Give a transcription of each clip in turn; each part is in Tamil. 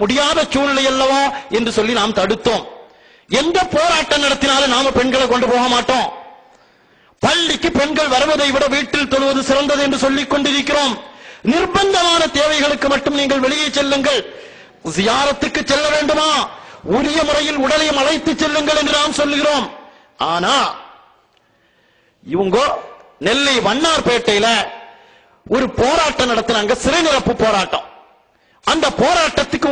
முடியாத சூழ்நிலை அல்லவா என்று சொல்லி நாம் தடுத்தோம். எந்த போராட்டம் நடத்தினாலும் நாம பெண்களை கொண்டு போக மாட்டோம். பள்ளிக்கு பெண்கள் வருவதை விட வீட்டில் தொழுவது சிறந்தது என்று சொல்லிக் கொண்டிருக்கிறோம். நிர்பந்தமான தேவைகளுக்கு மட்டும் நீங்கள் வெளியே செல்லுங்கள். ஜியாரத்துக்கு செல்ல வேண்டுமா, உரிய முறையில் உடலையும் அழைத்து செல்லுங்கள் என்று நாம் சொல்லுகிறோம். ஆனா இவங்க நெல்லை வண்ணார்பேட்டையில ஒரு போராட்டம் நடத்தினாங்க, சிறை நிரப்பு போராட்டம். அந்த போராட்டத்துக்கு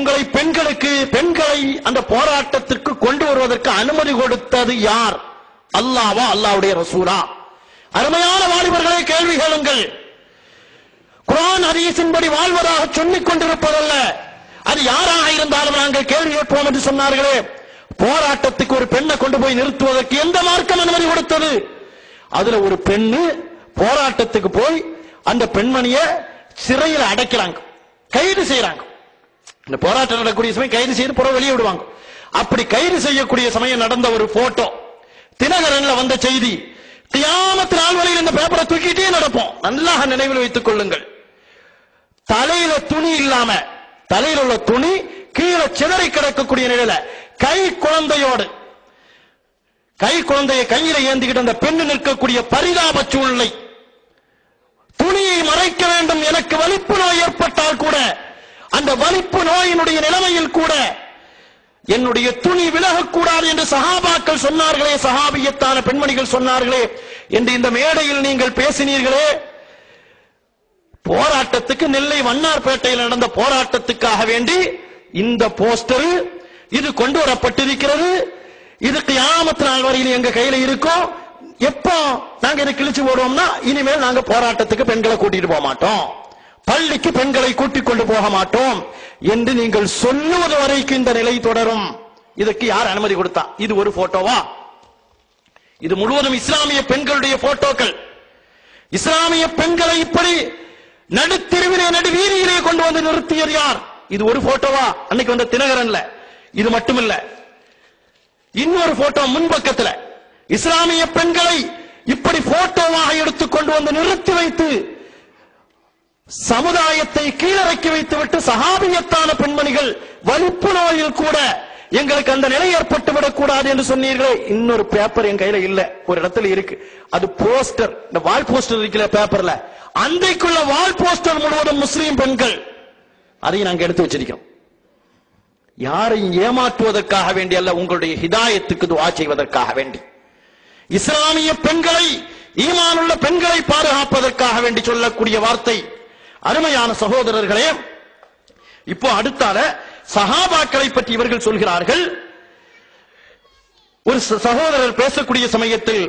பெண்களை அந்த போராட்டத்திற்கு கொண்டு வருவதற்கு அனுமதி கொடுத்தது யார்? அல்லாஹ்வா அல்லாஹ்வுடைய ரசூலா? அருமையான வாலிபர்களை கேள்வி கேளுங்கள். குர்ஆன் ஹதீஸின்படி வாழ்வதாக சொல்லிக் கொண்டிருப்பதல்ல, அது யாராக இருந்தாலும் நாங்கள் கேள்வி கேட்போம் என்று சொன்னார்களே. போராட்டத்துக்கு ஒரு பெண்ணை கொண்டு போய் நிறுத்துவதற்கு எந்த மார்க்கம் அனுமதி கொடுத்தது? அதுல ஒரு பெண்ணு போராட்டத்துக்கு போய் அந்த பெண்மணிய சிறையில் அடைக்கிறாங்க, கைது செய்யறாங்க. இந்த போராட்டம் நடக்கக்கூடிய சமயம் கைது செய்து புற வெளியே விடுவாங்க. அப்படி கைது செய்யக்கூடிய சமயம் நடந்த ஒரு போட்டோ தினகரன்ல வந்த செய்தி. கியாமத் நாள் வரையில் இந்த பேப்பரை தூக்கிட்டே நடப்போம். நல்லா நினைவில் வைத்துக் கொள்ளுங்கள். தலையில துணி இல்லாம, தலையில் உள்ள துணி கீழே சிதறி கிடக்கக்கூடிய நிலையில கை குழந்தையை கையில ஏந்திக்கிட்டு அந்த பெண்ணு நிற்கக்கூடிய பரிதாப சூழ்நிலை. துணியை மறைக்க வேண்டும், எனக்கு வலிப்பு நோய் ஏற்பட்டால் கூட, அந்த வலிப்பு நோயினுடைய நிலைமையில் கூட என்னுடைய துணி விலகக்கூடாது என்று சஹாபாக்கள் சொன்னார்களே, சஹாபியத்தான பெண்மணிகள் சொன்னார்களே என்று இந்த மேடையில் நீங்கள் பேசினீர்களே. போராட்டத்துக்கு நெல்லை வண்ணார்பேட்டையில் நடந்த போராட்டத்துக்காக வேண்டி இந்த போஸ்டர் இது கொண்டு வரப்பட்டிருக்கிறது. இது கியாமத் நாள் வரையில் எங்க கையில இருக்கும். எப்போ நாங்க இதை கிழிச்சு போடுவோம்னா, இனிமேல் நாங்க போராட்டத்துக்கு பெண்களை கூட்டிட்டு போக மாட்டோம், பள்ளிக்கு பெண்களை கூட்டிக் கொண்டு போக மாட்டோம் என்று நீங்கள் சொல்லுவது வரைக்கும் இந்த நிலை தொடரும். இதற்கு யார் அனுமதி கொடுத்தா? இது ஒரு போட்டோவா? இது முழுவதும் இஸ்லாமிய பெண்களுடைய போட்டோக்கள். இஸ்லாமிய பெண்களை இப்படி நடுத்தெருவிலே நடுவீதியிலே கொண்டு வந்து நிறுத்தியது யார்? இது ஒரு போட்டோவா? அன்னைக்கு வந்த தினகரன்ல. இது மட்டுமில்ல, இன்னொரு போட்டோ முன்பக்கத்துல இஸ்லாமிய பெண்களை இப்படி போட்டோவாக எடுத்துக் கொண்டு வந்து நிறுத்தி வைத்து சமுதாயத்தை கீழறக்கி வைத்துவிட்டு சஹாபியத்தான பெண்மணிகள் வலிப்பு நோயில் கூட எங்களுக்கு அந்த நிலை ஏற்பட்டு விடக் கூடாது என்று சொன்னீர்களே. இன்னொரு பேப்பர் என் கையில இல்ல, ஒரு இடத்துல இருக்கு. அது போஸ்டர், இந்த வால் போஸ்டர் இருக்கிற பேப்பர்ல, அன்றைக்குள்ள வால் போஸ்டர் முழுவதும் முஸ்லீம் பெண்கள். அதையும் நாங்க எடுத்து வச்சிருக்கோம். யாரையும் ஏமாற்றுவதற்காக வேண்டி அல்ல, உங்களுடைய ஹிதாயத்துக்கு துஆ செய்வதற்காக வேண்டி, இஸ்லாமிய பெண்களை, ஈமானுள்ள பெண்களை பாதுகாப்பதற்காக வேண்டி சொல்லக்கூடிய வார்த்தை. அருமையான சகோதரர்களே, இப்போ அடுத்தால சஹாபாக்களை பற்றி இவர்கள் சொல்கிறார்கள். ஒரு சகோதரர் பேசக்கூடிய சமயத்தில்